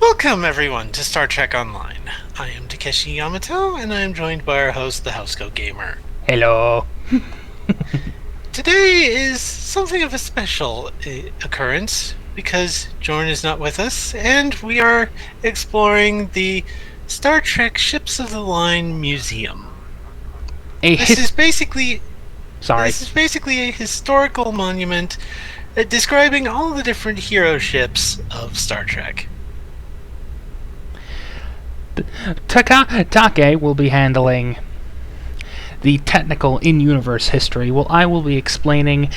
Welcome, everyone, to Star Trek Online. I am Takeshi Yamato, and I am joined by our host, the Housecoat Gamer. Hello. Today is something of a special occurrence, because Jorn is not with us, and we are exploring the Star Trek Ships of the Line Museum. This is basically a historical monument describing all the different hero ships of Star Trek. Take will be handling the technical in-universe history, while I will be explaining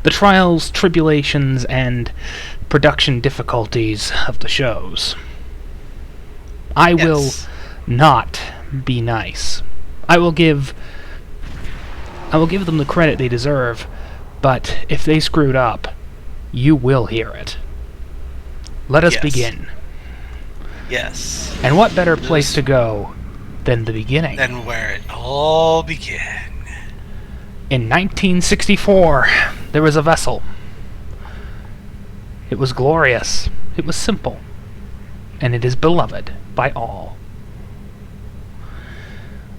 the trials, tribulations, and production difficulties of the shows. I will not be nice. I will give them the credit they deserve, but if they screwed up, you will hear it. Let us begin. Yes. And what better place to go than the beginning? Than where it all began. In 1964, there was a vessel. It was glorious. It was simple. And it is beloved by all.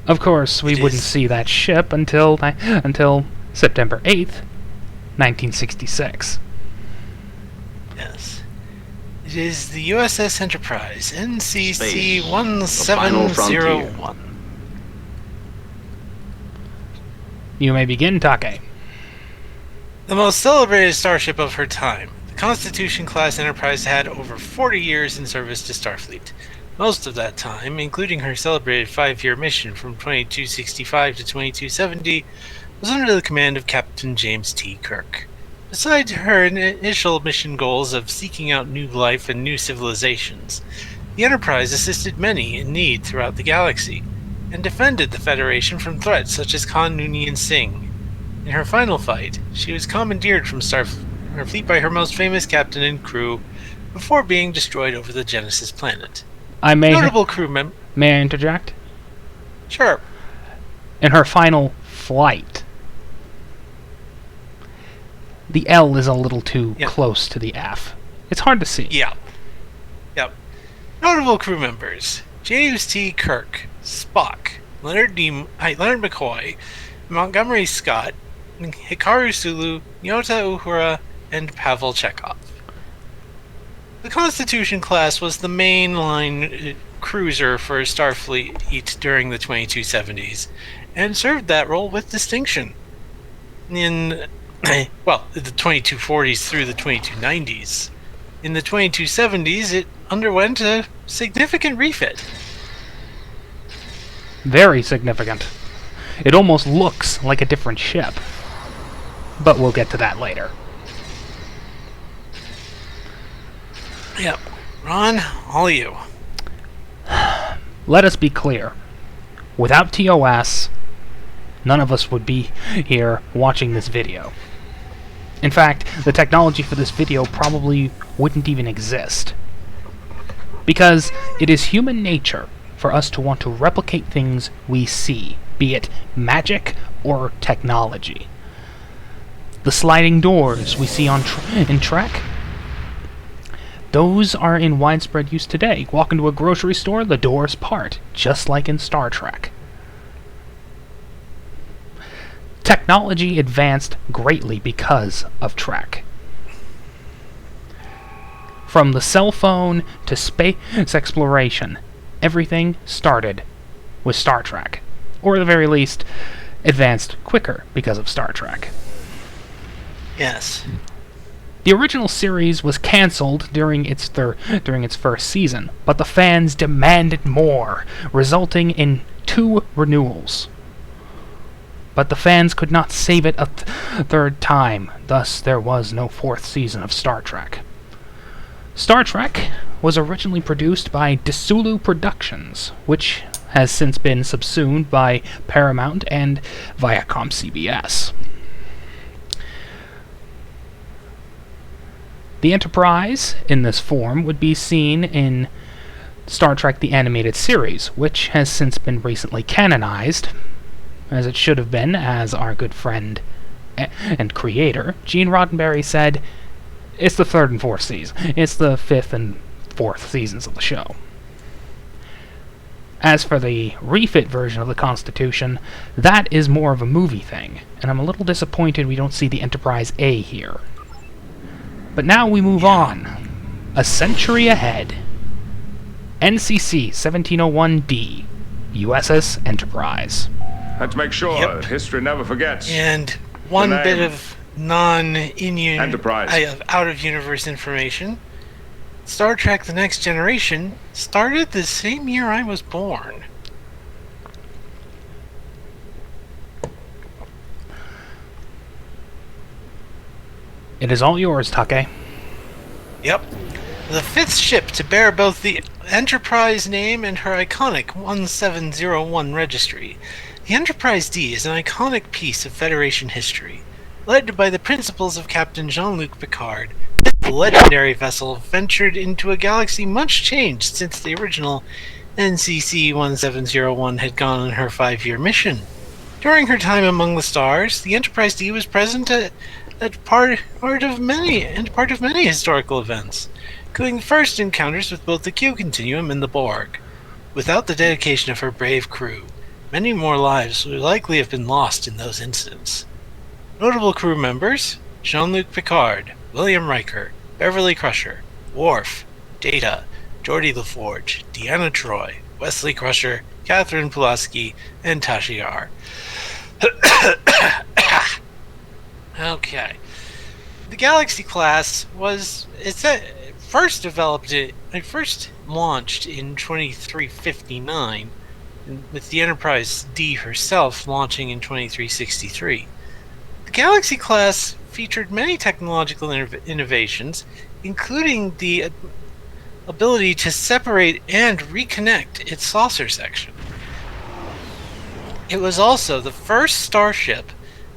Of course, we wouldn't see that ship until September 8th, 1966. Yes. It is the Uss Enterprise, Ncc 1701. You may begin, Take. The most celebrated starship of her time, the Constitution-class Enterprise had over 40 years in service to Starfleet. Most of that time, including her celebrated 5-year mission from 2265 to 2270, was under the command of Captain James T. Kirk. Besides her initial mission goals of seeking out new life and new civilizations, the Enterprise assisted many in need throughout the galaxy, and defended the Federation from threats such as Khan Noonien Singh. In her final fight, she was commandeered from her fleet by her most famous captain and crew, before being destroyed over the Genesis planet. Notable crew members. May I interject? Sure. In her final flight, the L is a little too close to the F. It's hard to see. Yep. Notable crew members: James T. Kirk, Spock, Leonard McCoy, Montgomery Scott, Hikaru Sulu, Nyota Uhura, and Pavel Chekhov. The Constitution class was the mainline cruiser for Starfleet during the 2270s, and served that role with distinction. In the 2240s through the 2290s. In the 2270s, it underwent a significant refit. Very significant. It almost looks like a different ship. But we'll get to that later. Yep. Ron, all you. Let us be clear. Without TOS, none of us would be here watching this video. In fact, the technology for this video probably wouldn't even exist. Because it is human nature for us to want to replicate things we see, be it magic or technology. The sliding doors we see in Trek, those are in widespread use today. Walk into a grocery store, the doors part, just like in Star Trek. Technology advanced greatly because of Trek. From the cell phone to space exploration, everything started with Star Trek. Or at the very least, advanced quicker because of Star Trek. Yes. The original series was cancelled during its first season, but the fans demanded more, resulting in 2 renewals. But the fans could not save it a third time, thus there was no 4th season of Star Trek. Star Trek was originally produced by Desulu Productions, which has since been subsumed by Paramount and Viacom CBS. The Enterprise, in this form, would be seen in Star Trek the Animated Series, which has since been recently canonized, as it should have been, as our good friend and creator, Gene Roddenberry, said, it's the 3rd and 4th season. It's the 5th and 4th seasons of the show. As for the refit version of the Constitution, that is more of a movie thing, and I'm a little disappointed we don't see the Enterprise A here. But now we move on. A century ahead. NCC 1701D, USS Enterprise. Let's make sure history never forgets. And one bit of out-of-universe information. Star Trek The Next Generation started the same year I was born. It is all yours, Take. Yep. The 5th ship to bear both the Enterprise name and her iconic 1701 registry. The Enterprise D is an iconic piece of Federation history. Led by the principles of Captain Jean-Luc Picard, the legendary vessel ventured into a galaxy much changed since the original NCC 1701 had gone on her 5-year mission. During her time among the stars, the Enterprise D was present at part of many historical events, including the first encounters with both the Q Continuum and the Borg. Without the dedication of her brave crew, many more lives would likely have been lost in those incidents. Notable crew members: Jean-Luc Picard, William Riker, Beverly Crusher, Worf, Data, Geordi LaForge, Deanna Troi, Wesley Crusher, Catherine Pulaski, and Tasha Yar. Okay. The Galaxy class was first launched in 2359, with the Enterprise D herself launching in 2363. The Galaxy class featured many technological innovations, including the ability to separate and reconnect its saucer section. It was also the first starship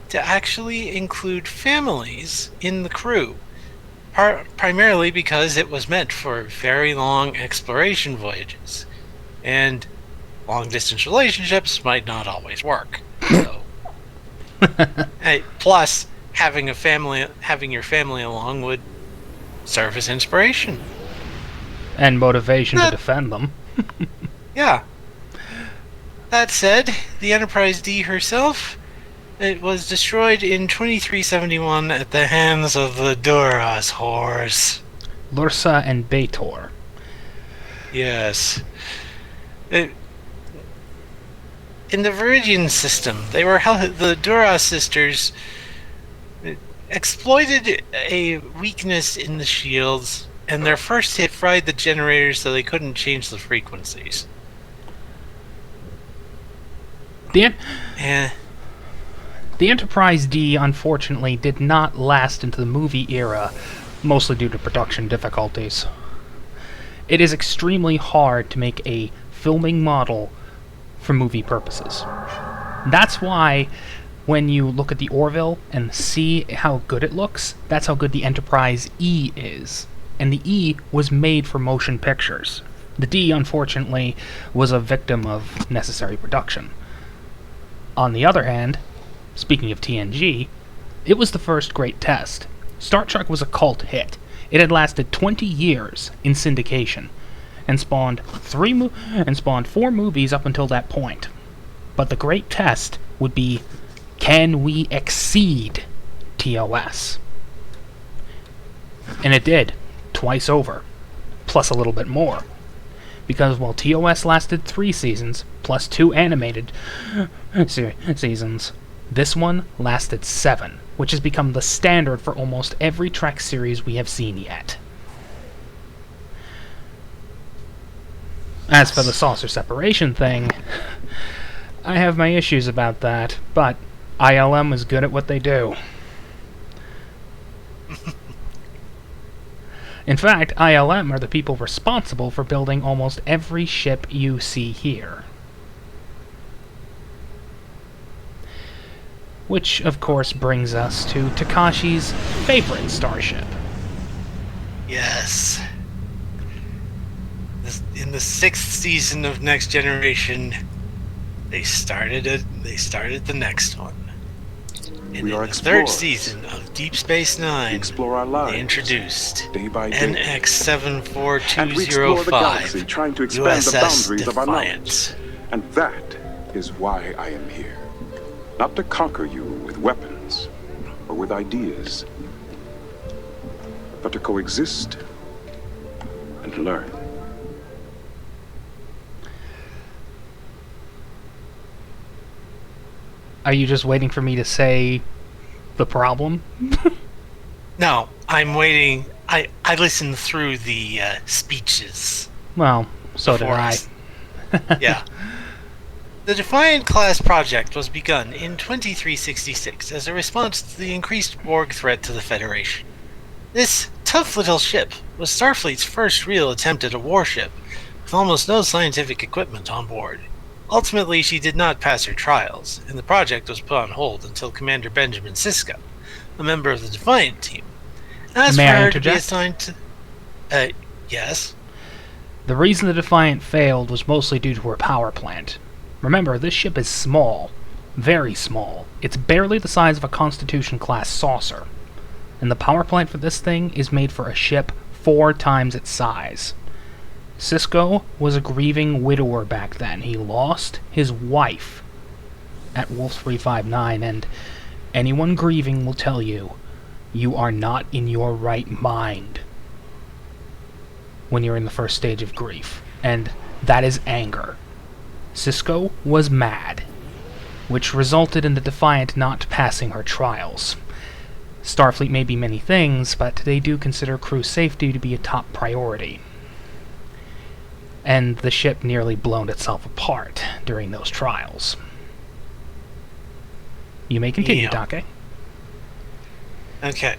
to actually include families in the crew, primarily because it was meant for very long exploration voyages, and long-distance relationships might not always work. So, plus, having your family along would serve as inspiration and motivation to defend them. Yeah. That said, the Enterprise D herself, it was destroyed in 2371 at the hands of the Duras whores. Lursa and B'Etor. Yes. In the Viridian system, the Duras sisters exploited a weakness in the shields, and their first hit fried the generators so they couldn't change the frequencies. The Enterprise D, unfortunately, did not last into the movie era, mostly due to production difficulties. It is extremely hard to make a filming model for movie purposes. That's why, when you look at the Orville and see how good it looks, that's how good the Enterprise E is. And the E was made for motion pictures. The D, unfortunately, was a victim of necessary production. On the other hand, speaking of TNG, it was the first great test. Star Trek was a cult hit. It had lasted 20 years in syndication, and spawned 4 movies up until that point. But the great test would be, can we exceed TOS? And it did, twice over, plus a little bit more. Because while TOS lasted 3 seasons, plus 2 animated seasons, this one lasted 7, which has become the standard for almost every Trek series we have seen yet. As for the saucer separation thing, I have my issues about that, but ILM is good at what they do. In fact, ILM are the people responsible for building almost every ship you see here. Which, of course, brings us to Takashi's favorite starship. Yes. In the 6th season of Next Generation, they started the next one. And We in are the third explorers. season of Deep Space Nine, We explore our lives they introduced day by day. NX-74205, And we explore the galaxy, trying to expand the USS boundaries of our knowledge. Defiant. And that is why I am here. Not to conquer you with weapons or with ideas, but to coexist and learn. Are you just waiting for me to say the problem? No, I'm waiting. I listened through the speeches. Well, so did before I. Yeah. The Defiant class project was begun in 2366 as a response to the increased Borg threat to the Federation. This tough little ship was Starfleet's first real attempt at a warship, with almost no scientific equipment on board. Ultimately, she did not pass her trials, and the project was put on hold until Commander Benjamin Sisko, a member of the Defiant team, asked May for I her to be interject? assigned to... yes? The reason the Defiant failed was mostly due to her power plant. Remember, this ship is small. Very small. It's barely the size of a Constitution-class saucer. And the power plant for this thing is made for a ship 4 times its size. Sisko was a grieving widower back then. He lost his wife at Wolf 359, and anyone grieving will tell you, you are not in your right mind when you're in the first stage of grief. And that is anger. Sisko was mad, which resulted in the Defiant not passing her trials. Starfleet may be many things, but they do consider crew safety to be a top priority. And the ship nearly blown itself apart during those trials. You may continue, Yeah. Dake. Okay.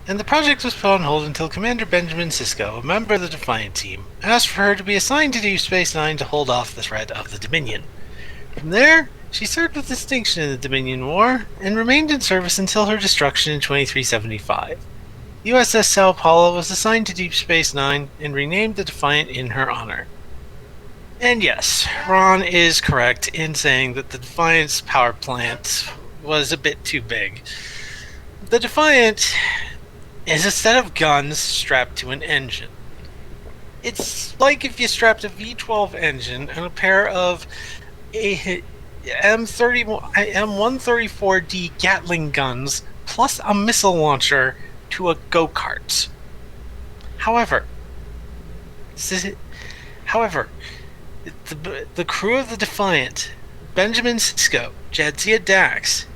And the project was put on hold until Commander Benjamin Sisko, a member of the Defiant team, asked for her to be assigned to Deep Space Nine to hold off the threat of the Dominion. From there, she served with distinction in the Dominion War, and remained in service until her destruction in 2375. USS Sao Paulo was assigned to Deep Space Nine and renamed the Defiant in her honor. And yes, Ron is correct in saying that the Defiant's power plant was a bit too big. The Defiant is a set of guns strapped to an engine. It's like if you strapped a V12 engine and a pair of M134D Gatling guns plus a missile launcher to a go-kart. However, the crew of the Defiant, Benjamin Sisko, Jadzia Dax,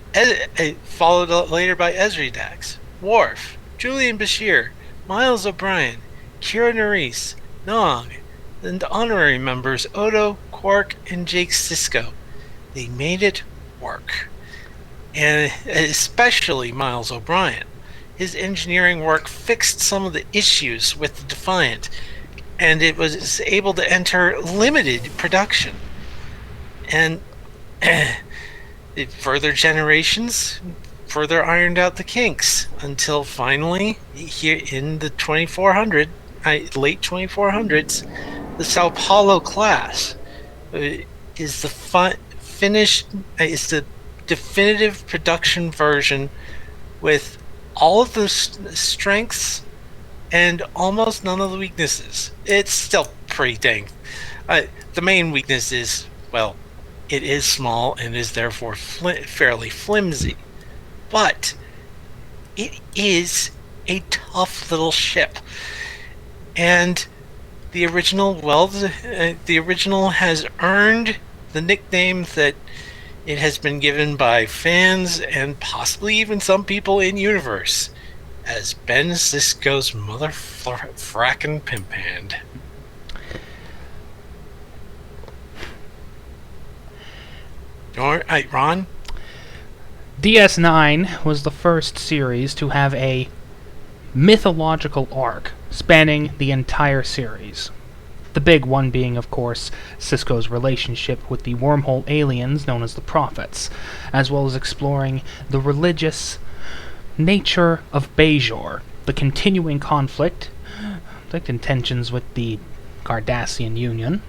followed later by Ezri Dax, Worf, Julian Bashir, Miles O'Brien, Kira Nerys, Nog, and honorary members Odo, Quark, and Jake Sisko. They made it work. And especially Miles O'Brien. His engineering work fixed some of the issues with the Defiant, and it was able to enter limited production. And further generations further ironed out the kinks until finally, here in the late 2400s, the Sao Paulo class is the definitive production version with all of the strengths and almost none of the weaknesses. It's still pretty dang. The main weakness is, well, it is small and is therefore fairly flimsy. But it is a tough little ship. And the original has earned the nickname that it has been given by fans and possibly even some people in universe as Ben Sisko's mother frackin' pimp hand. Alright, Ron? DS9 was the first series to have a mythological arc spanning the entire series. The big one being, of course, Sisko's relationship with the wormhole aliens known as the Prophets, as well as exploring the religious nature of Bajor, the continuing conflict and tensions with the Cardassian Union,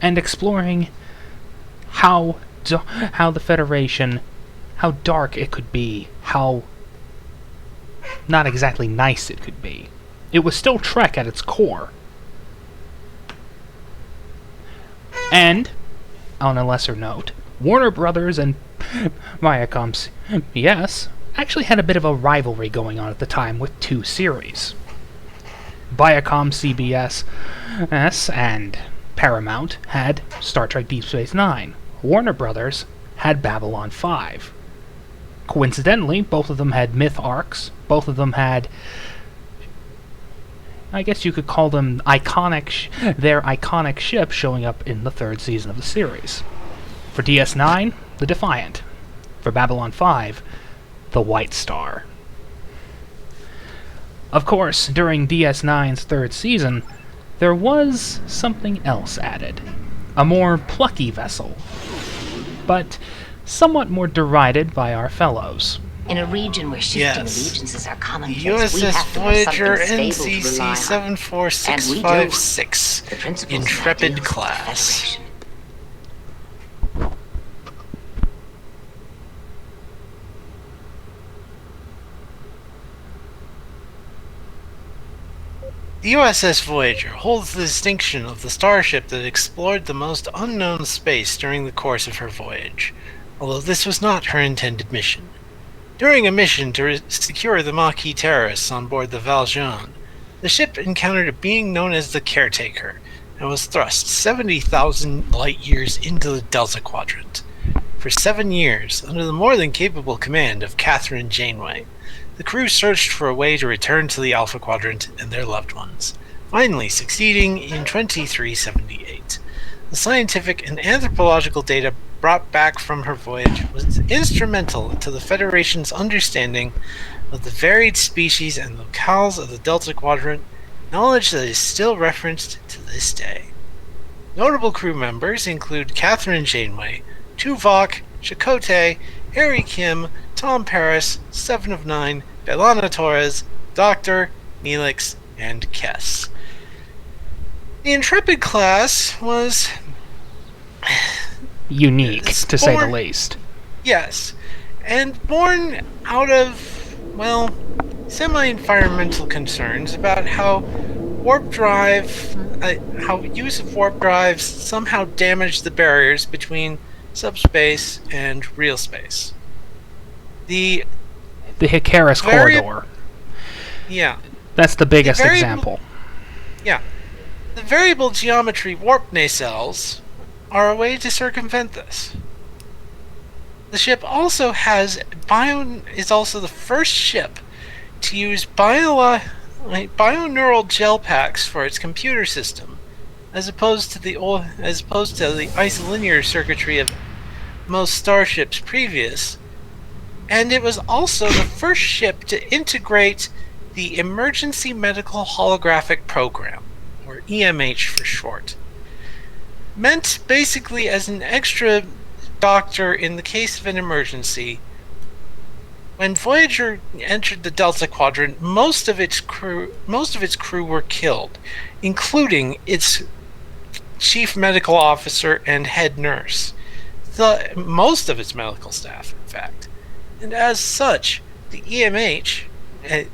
and exploring how the Federation how dark it could be, how not exactly nice it could be. It was still Trek at its core. And, on a lesser note, Warner Brothers and Viacom CBS actually had a bit of a rivalry going on at the time with two series. Viacom CBS and Paramount had Star Trek Deep Space Nine. Warner Brothers had Babylon 5. Coincidentally, both of them had myth arcs. Both of them had, I guess you could call them their iconic ship showing up in the third season of the series. For DS9, the Defiant. For Babylon 5, the White Star. Of course, during DS9's third season, there was something else added. A more plucky vessel, but somewhat more derided by our fellows. In a region where shifting allegiances are commonplace, Uss Voyager Ncc 74656, Intrepid class. The USS Voyager holds the distinction of the starship that explored the most unknown space during the course of her voyage, although this was not her intended mission. During a mission to secure the Maquis terrorists on board the Valjean, the ship encountered a being known as the Caretaker, and was thrust 70,000 light-years into the Delta Quadrant. For 7 years, under the more than capable command of Catherine Janeway, the crew searched for a way to return to the Alpha Quadrant and their loved ones, finally succeeding in 2378. The scientific and anthropological data brought back from her voyage was instrumental to the Federation's understanding of the varied species and locales of the Delta Quadrant, knowledge that is still referenced to this day. Notable crew members include Catherine Janeway, Tuvok, Chakotay, Harry Kim, Tom Paris, Seven of Nine, Belana Torres, Doctor, Neelix, and Kess. The Intrepid class was unique, to say the least. Yes, and born out of, well, semi-environmental concerns about how use of warp drives somehow damaged the barriers between subspace and real space. The Hikaris corridor. Yeah. That's the biggest example. Yeah. The variable geometry warp nacelles are a way to circumvent this. The ship also is also the first ship to use bioneural gel packs for its computer system, as opposed to the isolinear circuitry of most starships previous. And it was also the first ship to integrate the Emergency Medical Holographic Program, or EMH for short. Meant basically as an extra doctor in the case of an emergency. When Voyager entered the Delta Quadrant, most of its crew were killed, including its chief medical officer and head nurse. Most of its medical staff, in fact. And as such, the EMH it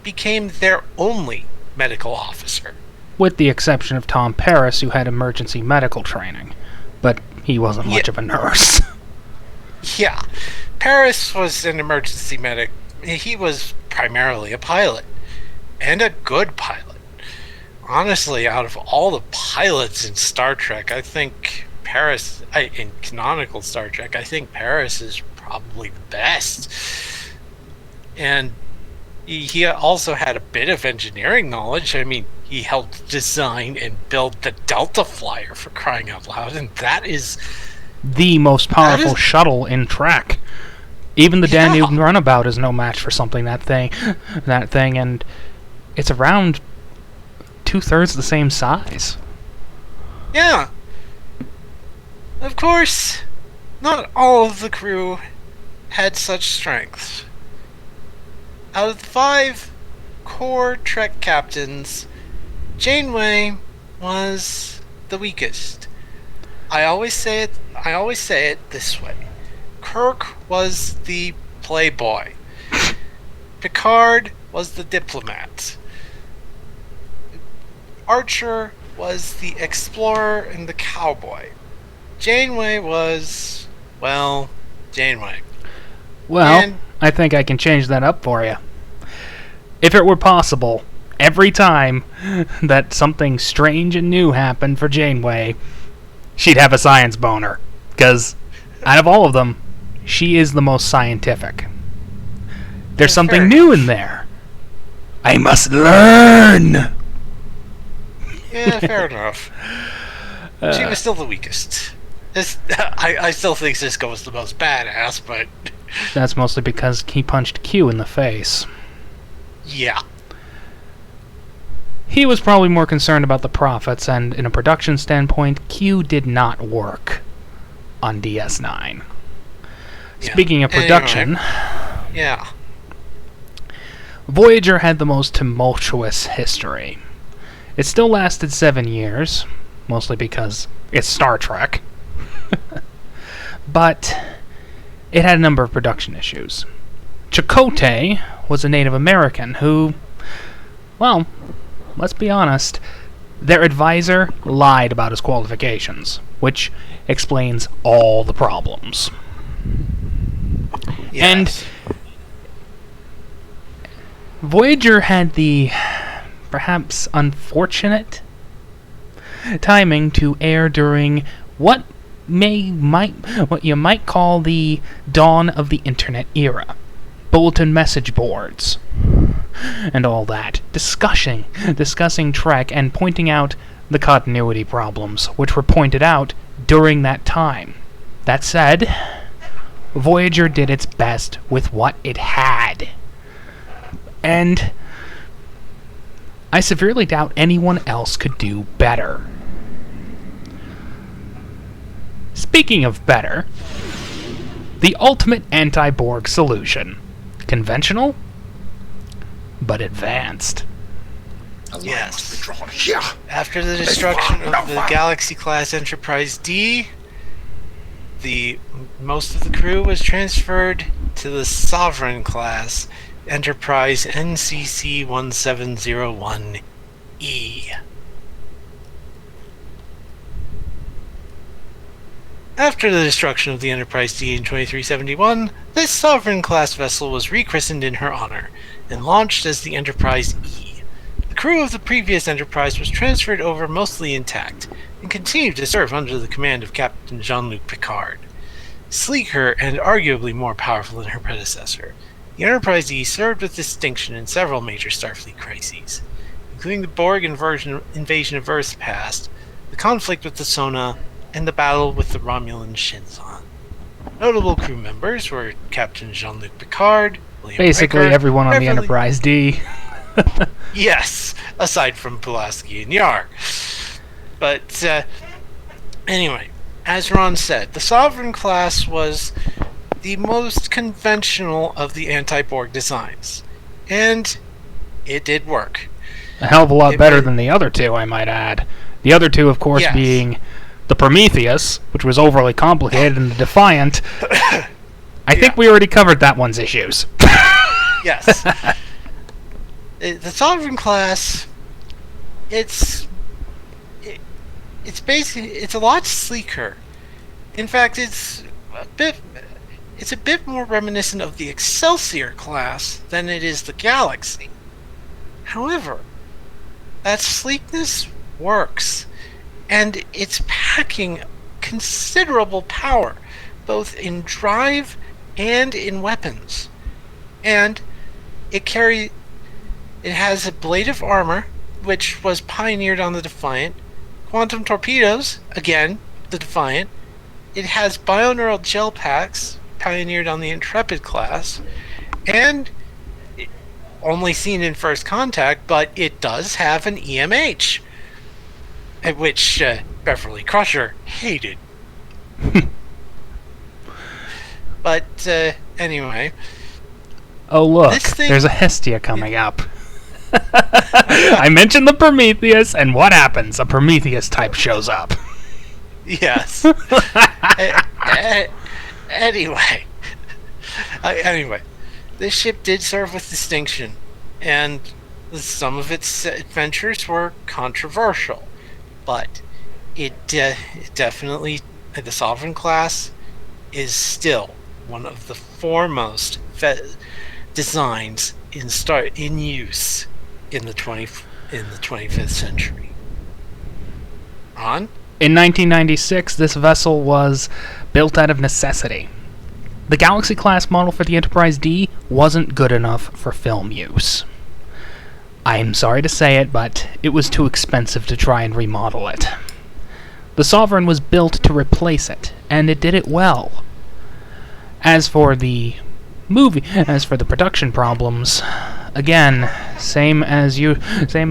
became their only medical officer. With the exception of Tom Paris, who had emergency medical training. But he wasn't much of a nurse. Yeah. Paris was an emergency medic. He was primarily a pilot. And a good pilot. Honestly, out of all the pilots in Star Trek, I think Paris, in canonical Star Trek, I think Paris is probably the best. And he also had a bit of engineering knowledge. I mean, he helped design and build the Delta Flyer, for crying out loud, and that is the most powerful shuttle in Trek. Even the Danube Runabout is no match for something that thing, and it's around 2/3 the same size. Yeah. Of course, not all of the crew had such strengths. Out of the 5 core Trek captains, Janeway was the weakest. I always say it this way. Kirk was the playboy. Picard was the diplomat. Archer was the explorer and the cowboy. Janeway was, well, Janeway. Well, And- I think I can change that up for you. If it were possible, every time that something strange and new happened for Janeway, she'd have a science boner. Because out of all of them, she is the most scientific. There's something fair new in there. I must learn! Yeah, fair enough. She was still the weakest. I still think Cisco was the most badass, but... That's mostly because he punched Q in the face. Yeah. He was probably more concerned about the profits, and in a production standpoint, Q did not work on DS9. Yeah. Speaking of production, Anyway, yeah. Voyager had the most tumultuous history. It still lasted 7 years, mostly because it's Star Trek. But it had a number of production issues. Chakotay was a Native American who, well, let's be honest, their advisor lied about his qualifications, which explains all the problems. Yes. Voyager had the perhaps unfortunate timing to air during what you might call the dawn of the internet era. Bulletin message boards and all that. Discussing Trek and pointing out the continuity problems, which were pointed out during that time. That said, Voyager did its best with what it had. And I severely doubt anyone else could do better. Speaking of better, the ultimate anti-Borg solution. Conventional, but advanced. Yes. After the destruction of the Galaxy-class Enterprise D, most of the crew was transferred to the Sovereign-class Enterprise Ncc 1701E. After the destruction of the Enterprise D in 2371, this Sovereign-class vessel was rechristened in her honor, and launched as the Enterprise E. The crew of the previous Enterprise was transferred over mostly intact, and continued to serve under the command of Captain Jean-Luc Picard. Sleeker and arguably more powerful than her predecessor, the Enterprise E served with distinction in several major Starfleet crises, including the Borg invasion of Earth's past, the conflict with the Sona, and the battle with the Romulan Shinzon. Notable crew members were Captain Jean-Luc Picard, William Basically Riker, everyone on the Beverly- Enterprise D. Yes, aside from Pulaski and Yar. But, anyway, as Ron said, the Sovereign class was the most conventional of the anti-Borg designs. And it did work. A hell of a lot It better was- than the other two, I might add. The other two, of course, Yes. being the Prometheus, which was overly complicated, and the Defiant. I think we already covered that one's issues. Yes. The Sovereign class, it's basically, it's a lot sleeker. In fact, it's a bit more reminiscent of the Excelsior class than it is the Galaxy. However, that sleekness works, and it's packing considerable power, both in drive and in weapons. And it has ablative armor, which was pioneered on the Defiant, quantum torpedoes, again, the Defiant. It has bioneural gel packs, pioneered on the Intrepid class, and only seen in First Contact, but it does have an EMH, which Beverly Crusher hated. But anyway, Oh, look, This thing- there's a Hestia coming up. I mentioned the Prometheus, and what happens? A Prometheus type shows up. yes. Anyway, anyway, this ship did serve with distinction, and some of its adventures were controversial, but it definitely, the Sovereign class is still one of the foremost designs in use in the 25th century. On? In 1996, this vessel was built out of necessity. The Galaxy-class model for the Enterprise D wasn't good enough for film use. I'm sorry to say it, but it was too expensive to try and remodel it. The Sovereign was built to replace it, and it did it well. As for the production problems, again, same as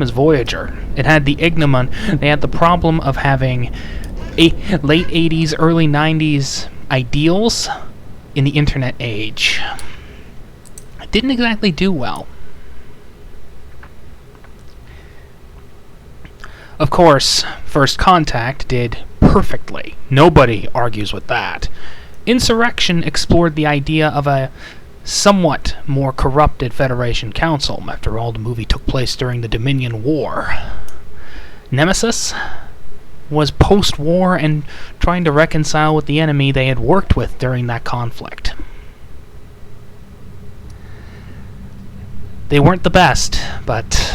Voyager. It had the ignominy. They had the problem of having late 80s, early 90s ideals in the internet age. It didn't exactly do well. Of course, First Contact did perfectly. Nobody argues with that. Insurrection explored the idea of a somewhat more corrupted Federation Council. After all, the movie took place during the Dominion War. Nemesis was post-war and trying to reconcile with the enemy they had worked with during that conflict. They weren't the best, but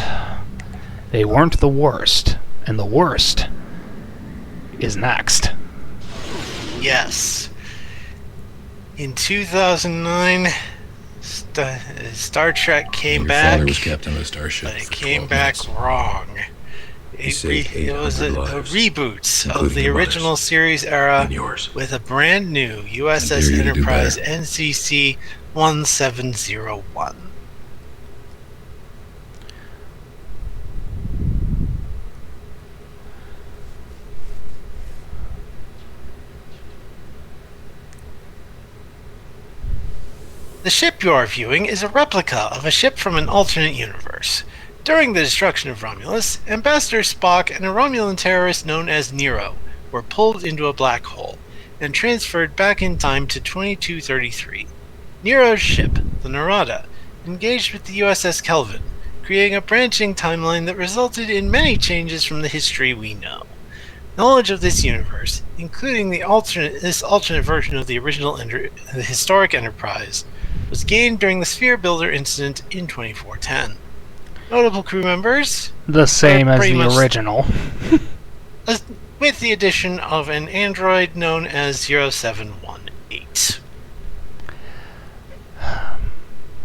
they weren't the worst. And the worst is next. Yes. In 2009, Star Trek came back. Your father was captain of a starship, but it for came 12 back months. wrong. It was a reboot of the original series era with a brand new USS Enterprise Ncc 1701. The ship you are viewing is a replica of a ship from an alternate universe. During the destruction of Romulus, Ambassador Spock and a Romulan terrorist known as Nero were pulled into a black hole and transferred back in time to 2233. Nero's ship, the Narada, engaged with the USS Kelvin, creating a branching timeline that resulted in many changes from the history we know. Knowledge of this universe, including this alternate version of the original the historic Enterprise, was gained during the Sphere Builder incident in 2410. Notable crew members, the same as the original, with the addition of an android known as 0718.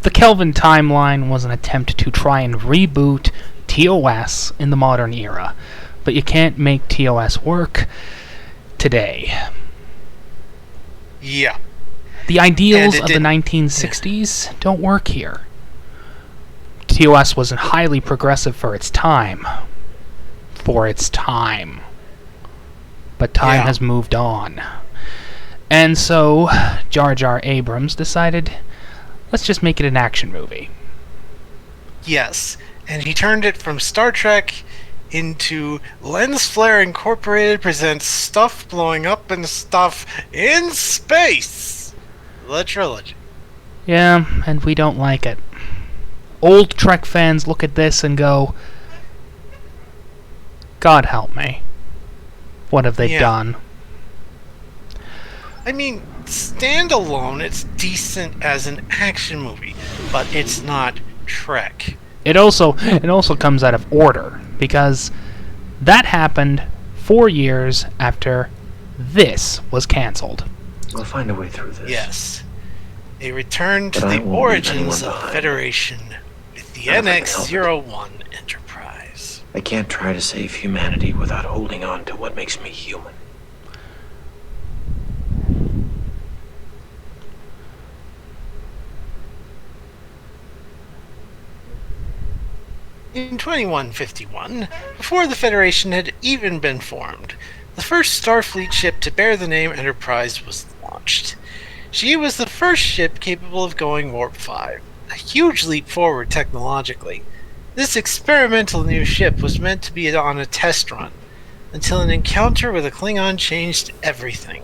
The Kelvin timeline was an attempt to try and reboot TOS in the modern era, but you can't make TOS work today. Yeah. The ideals of the 1960s don't work here. TOS was highly progressive for its time. But time has moved on. And so, Jar Jar Abrams decided, let's just make it an action movie. Yes, and he turned it from Star Trek into Lens Flare Incorporated presents Stuff Blowing Up and Stuff in Space! The trilogy. Yeah, and we don't like it. Old Trek fans look at this and go, God help me. What have they done? I mean, standalone, it's decent as an action movie, but it's not Trek. It also comes out of order, because that happened 4 years after this was cancelled. We'll find a way through this. Yes. They returned to the origins of the Federation with the NX-01 Enterprise. I can't try to save humanity without holding on to what makes me human. In 2151, before the Federation had even been formed, the first Starfleet ship to bear the name Enterprise was launched. She was the first ship capable of going Warp 5, a huge leap forward technologically. This experimental new ship was meant to be on a test run, until an encounter with a Klingon changed everything.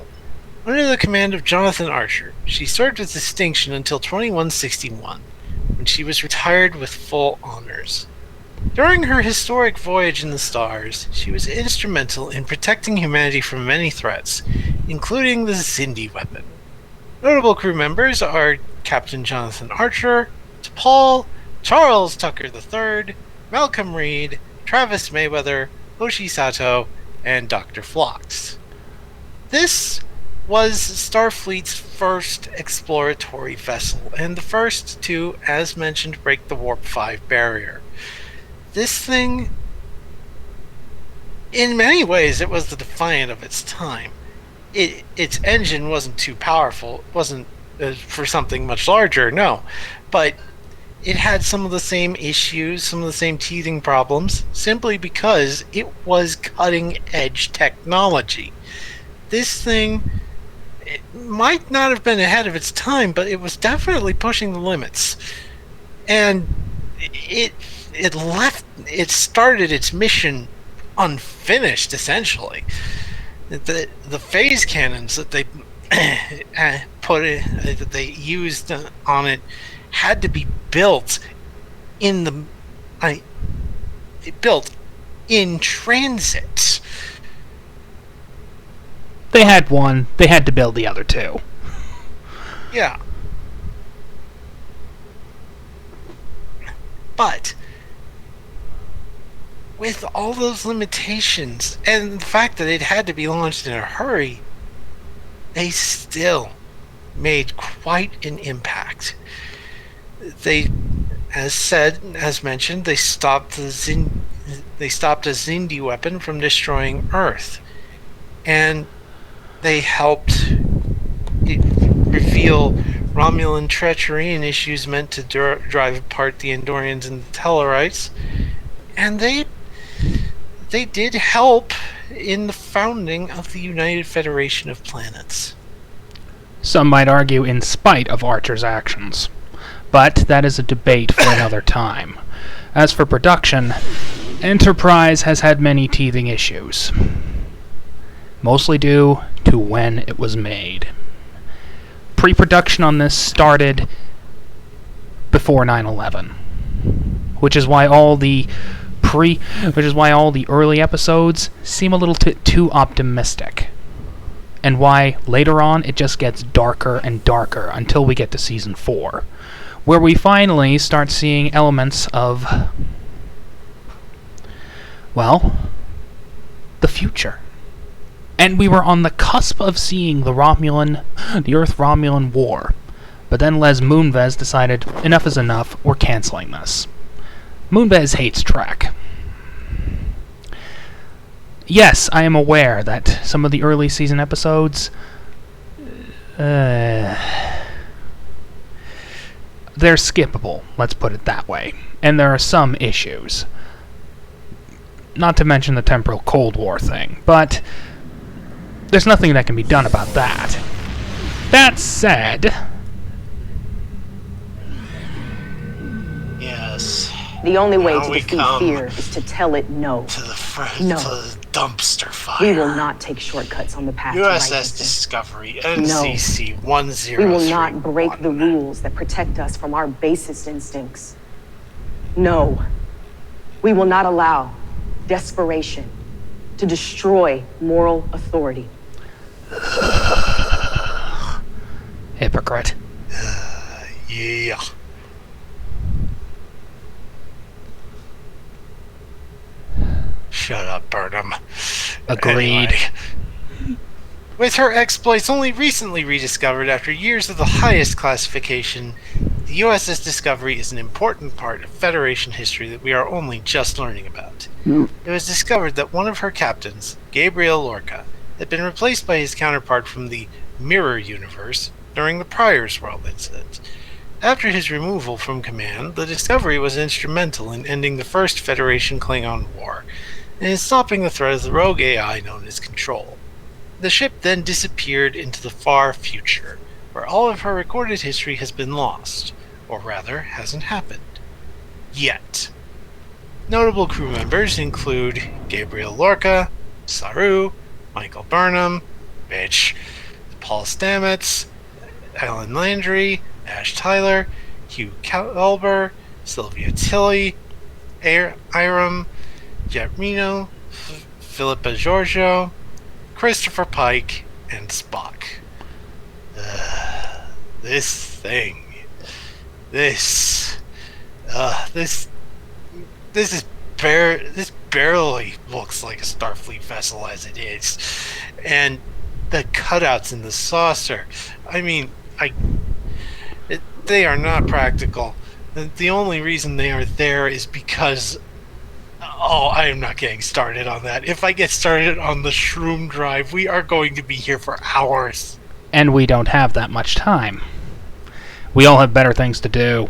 Under the command of Jonathan Archer, she served with distinction until 2161, when she was retired with full honors. During her historic voyage in the stars, she was instrumental in protecting humanity from many threats, including the Xindi weapon. Notable crew members are Captain Jonathan Archer, T'Pol, Charles Tucker III, Malcolm Reed, Travis Mayweather, Hoshi Sato, and Dr. Phlox. This was Starfleet's first exploratory vessel, and the first to, as mentioned, break the Warp 5 barrier. This thing, in many ways, it was the Defiant of its time. Its engine wasn't too powerful. It wasn't for something much larger, no. But it had some of the same issues, some of the same teething problems, simply because it was cutting-edge technology. This thing, it might not have been ahead of its time, but it was definitely pushing the limits. And it started its mission unfinished, essentially. The phase cannons that they that they used on it had to be built in transit. They had one. They had to build the other two. Yeah. But with all those limitations and the fact that it had to be launched in a hurry, they still made quite an impact. They, as mentioned, they stopped a Xindi weapon from destroying Earth, and they helped reveal Romulan treachery and issues meant to drive apart the Andorians and the Tellarites, and they did help in the founding of the United Federation of Planets. Some might argue in spite of Archer's actions, but that is a debate for another time. As for production, Enterprise has had many teething issues, mostly due to when it was made. Pre-production on this started before 9/11, which is why all the early episodes seem a little too optimistic, and why later on it just gets darker and darker until we get to season 4, where we finally start seeing elements of, well, the future. And we were on the cusp of seeing the Earth-Romulan War, but then Les Moonves decided, enough is enough, we're canceling this. Moonves hates Trek. Yes, I am aware that some of the early season episodes, they're skippable, let's put it that way, and there are some issues. Not to mention the temporal Cold War thing, but there's nothing that can be done about that. That said, yes, the only way now to we defeat come fear is to tell it no. to the No. to the dumpster fire. We will not take shortcuts on the path to USS righteousness. Discovery, NCC 1031. We will not break the rules that protect us from our basest instincts. No. We will not allow desperation to destroy moral authority. hypocrite. Yeah. Shut up, Burnham. Agreed. Anyway. With her exploits only recently rediscovered after years of the highest classification, the USS Discovery is an important part of Federation history that we are only just learning about. It was discovered that one of her captains, Gabriel Lorca, had been replaced by his counterpart from the Mirror Universe during the Prior's World incident. After his removal from command, the Discovery was instrumental in ending the First Federation Klingon War, and in stopping the threat of the rogue AI known as Control. The ship then disappeared into the far future, where all of her recorded history has been lost, or rather, hasn't happened. Yet. Notable crew members include Gabriel Lorca, Saru, Michael Burnham, Mitch, Paul Stamets, Alan Landry, Ash Tyler, Hugh Calber, Sylvia Tilly, Iram, Jet Reno, Philippa Giorgio, Christopher Pike, and Spock. This barely looks like a Starfleet vessel as it is, and the cutouts in the saucer. I mean, they are not practical. The only reason they are there is because. Oh, I am not getting started on that. If I get started on the shroom drive, we are going to be here for hours. And we don't have that much time. We all have better things to do.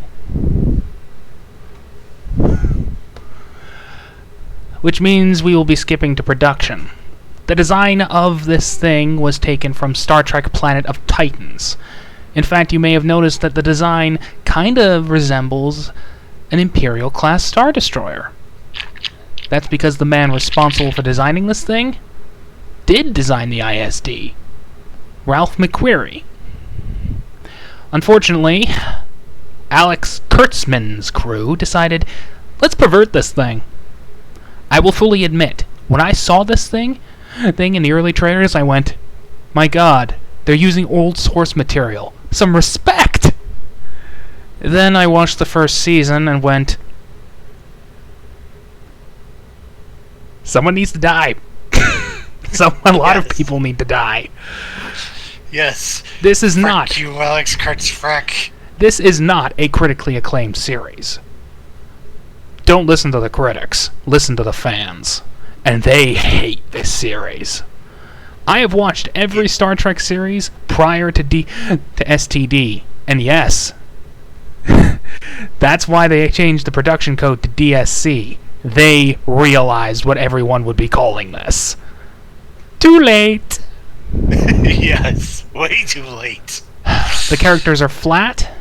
Which means we will be skipping to production. The design of this thing was taken from Star Trek Planet of Titans. In fact, you may have noticed that the design kind of resembles an Imperial-class Star Destroyer. That's because the man responsible for designing this thing did design the ISD, Ralph McQuarrie. Unfortunately, Alex Kurtzman's crew decided, let's pervert this thing. I will fully admit, when I saw this thing in the early trailers, I went, my god, they're using old source material. Some respect! Then I watched the first season and went, someone needs to die. A lot of people need to die. Yes. This is not. Frack you, Alex Kurtzfrack. This is not a critically acclaimed series. Don't listen to the critics. Listen to the fans. And they hate this series. I have watched every Star Trek series prior to STD. And yes, that's why they changed the production code to DSC. They realized what everyone would be calling this. Too late! Yes, way too late. The characters are flat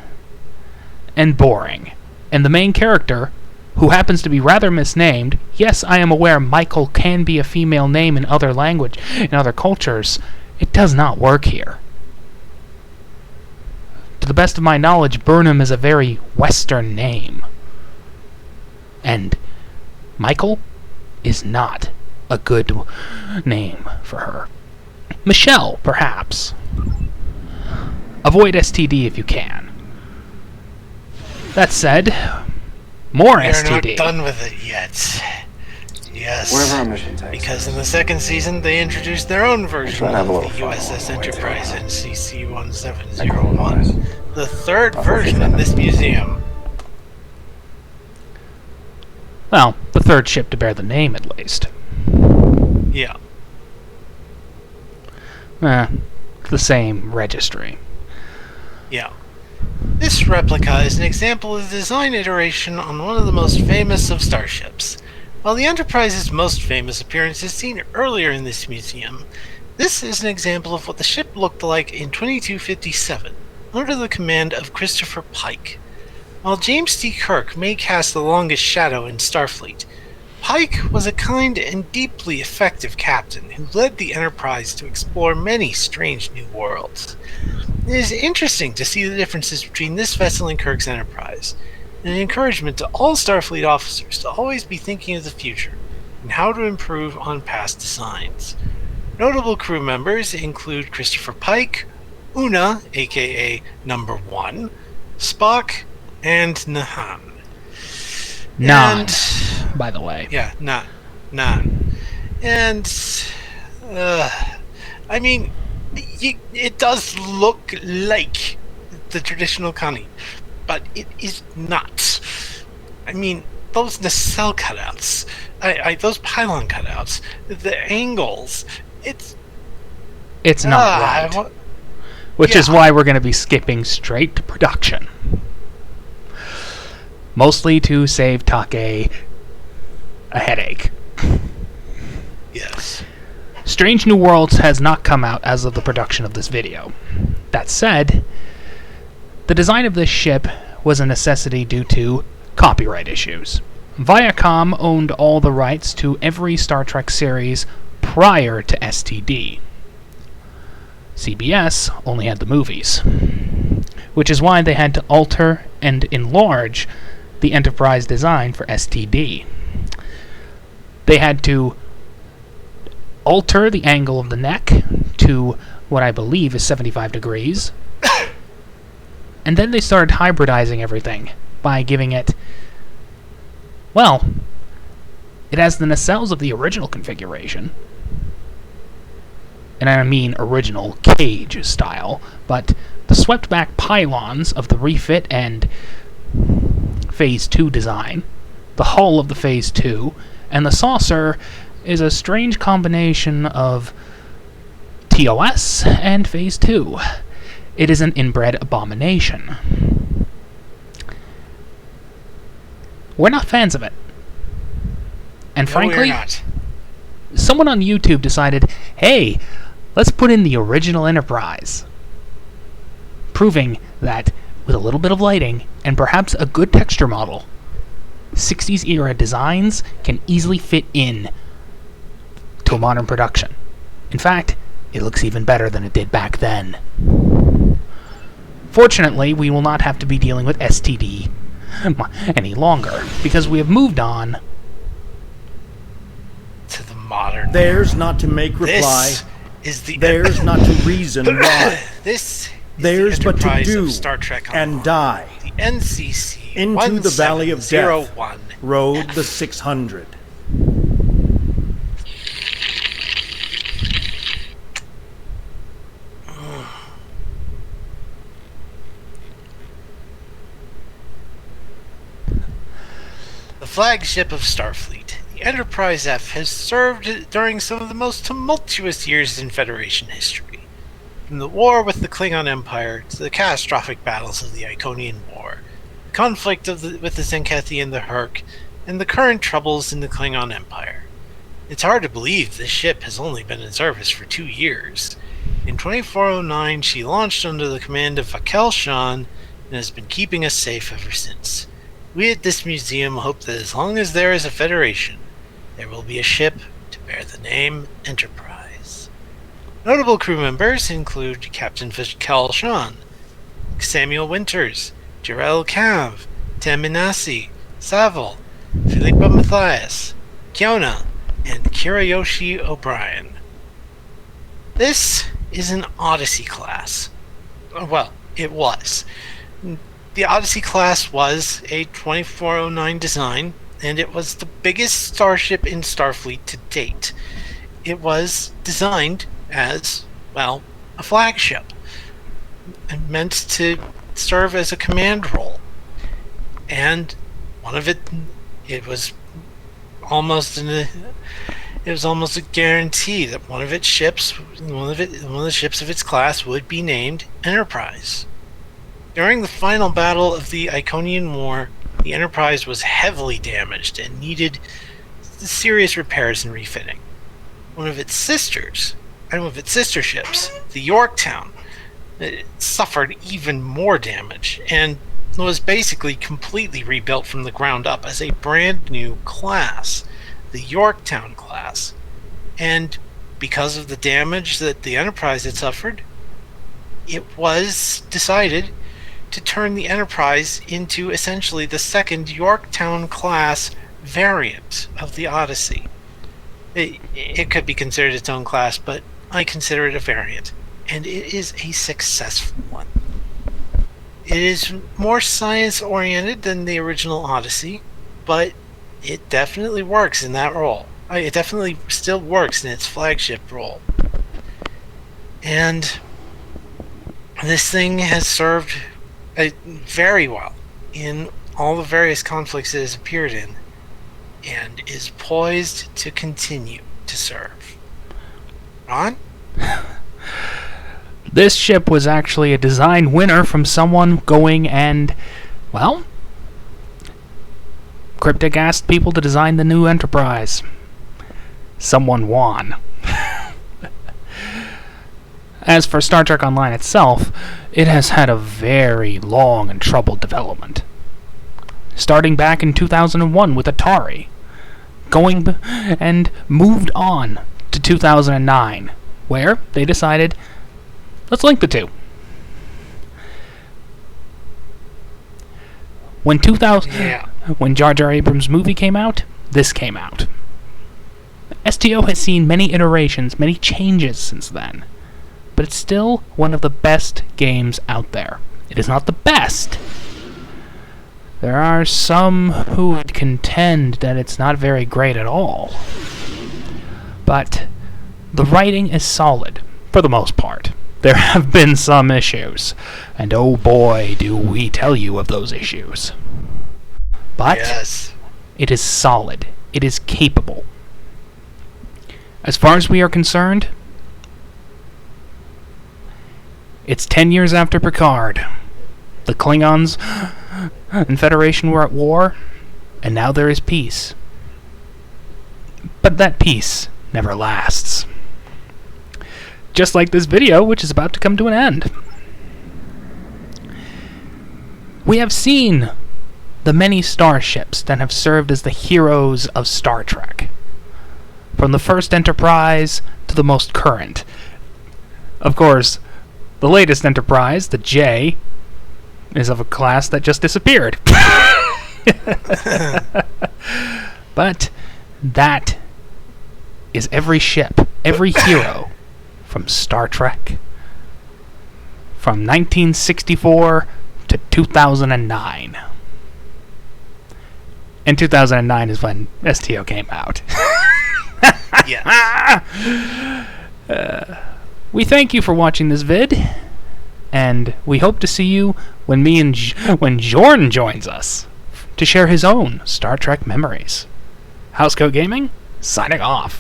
and boring. And the main character, who happens to be rather misnamed, yes, I am aware Michael can be a female name in other language, in other cultures, it does not work here. To the best of my knowledge, Burnham is a very Western name. And Michael is not a good name for her. Michelle, perhaps. Avoid STD if you can. That said, more STD. We're not done with it yet. Yes. Wherever our mission takes because in the second season, they introduced their own version have a of little the fun Uss along the way, Enterprise too. NCC Nice. 1701. The third version in this museum. Well, the third ship to bear the name, at least. Yeah. The same registry. Yeah. This replica is an example of the design iteration on one of the most famous of starships. While the Enterprise's most famous appearance is seen earlier in this museum, this is an example of what the ship looked like in 2257, under the command of Christopher Pike. While James T. Kirk may cast the longest shadow in Starfleet, Pike was a kind and deeply effective captain who led the Enterprise to explore many strange new worlds. It is interesting to see the differences between this vessel and Kirk's Enterprise, and an encouragement to all Starfleet officers to always be thinking of the future and how to improve on past designs. Notable crew members include Christopher Pike, Una, aka Number 1, Spock, and Nahan. Nan, by the way. Yeah, Nan. And, I mean, it does look like the traditional Connie, but it is not. I mean, those nacelle cutouts, those pylon cutouts, the angles, it's not right. Which is why we're going to be skipping straight to production. Mostly to save Take a headache. Yes. Strange New Worlds has not come out as of the production of this video. That said, the design of this ship was a necessity due to copyright issues. Viacom owned all the rights to every Star Trek series prior to STD. CBS only had the movies, which is why they had to alter and enlarge the Enterprise design for STD. They had to alter the angle of the neck to what I believe is 75 degrees, and then they started hybridizing everything by giving it, well, it has the nacelles of the original configuration, and I mean original cage style, but the swept-back pylons of the refit and Phase 2 design, the hull of the Phase 2, and the saucer is a strange combination of TOS and Phase 2. It is an inbred abomination. We're not fans of it. And No, frankly, we're not. someone on YouTube decided, hey, let's put in the original Enterprise. Proving that, with a little bit of lighting, and perhaps a good texture model, 60s era designs can easily fit in to a modern production. In fact, it looks even better than it did back then. Fortunately, we will not have to be dealing with STD any longer, because we have moved on To the modern. Theirs not to make reply. This is the Theirs not to reason why. This is Theirs the but to Enterprise do of Star Trek and Online. die. The NCC Into the valley of death. 1701. Rode the 600. The flagship of Starfleet, the Enterprise F has served during some of the most tumultuous years in Federation history. From the war with the Klingon Empire to the catastrophic battles of the Iconian War, the conflict with the Zenkethi and the Herc, and the current troubles in the Klingon Empire. It's hard to believe this ship has only been in service for 2 years. In 2409, she launched under the command of Vakel Shan and has been keeping us safe ever since. We at this museum hope that as long as there is a Federation, there will be a ship to bear the name Enterprise. Notable crew members include Captain Vakel Shan, Samuel Winters, Jarell Cav, Taminasi, Saville, Philippa Matthias, Kiona, and Kirayoshi O'Brien. This is an Odyssey class. Well, it was. The Odyssey class was a 2409 design, and it was the biggest starship in Starfleet to date. It was designed as, well, a flagship, and meant to serve as a command role. And it was almost a guarantee that one of the ships of its class would be named Enterprise. During the final battle of the Iconian War, the Enterprise was heavily damaged and needed serious repairs and refitting. One of its sister ships, the Yorktown, suffered even more damage and was basically completely rebuilt from the ground up as a brand new class, the Yorktown class. And because of the damage that the Enterprise had suffered, it was decided to turn the Enterprise into essentially the second Yorktown class variant of the Odyssey. It could be considered its own class, but I consider it a variant, and it is a successful one. It is more science-oriented than the original Odyssey, but it definitely works in that role. It definitely still works in its flagship role. And this thing has served very well in all the various conflicts it has appeared in, and is poised to continue to serve. Ron? This ship was actually a design winner from someone going and, well, Cryptic asked people to design the new Enterprise. Someone won. As for Star Trek Online itself, it has had a very long and troubled development. Starting back in 2001 with Atari, going and moved on to 2009, where they decided Let's link the two. When when Jar Jar Abrams' movie came out, this came out. STO has seen many iterations, many changes since then, but it's still one of the best games out there. It is not the best. There are some who would contend that it's not very great at all. But the writing is solid, for the most part. There have been some issues, and oh boy, do we tell you of those issues. But it is solid. It is capable. As far as we are concerned, it's 10 years after Picard. The Klingons and Federation were at war, and now there is peace. But that peace never lasts. Just like this video, which is about to come to an end. We have seen the many starships that have served as the heroes of Star Trek. From the first Enterprise to the most current. Of course, the latest Enterprise, the J, is of a class that just disappeared. But that is every ship, every hero from Star Trek from 1964 to 2009. And 2009 is when STO came out. We thank you for watching this vid, and we hope to see you when when Jorn joins us to share his own Star Trek memories. Housecoat Gaming, signing off.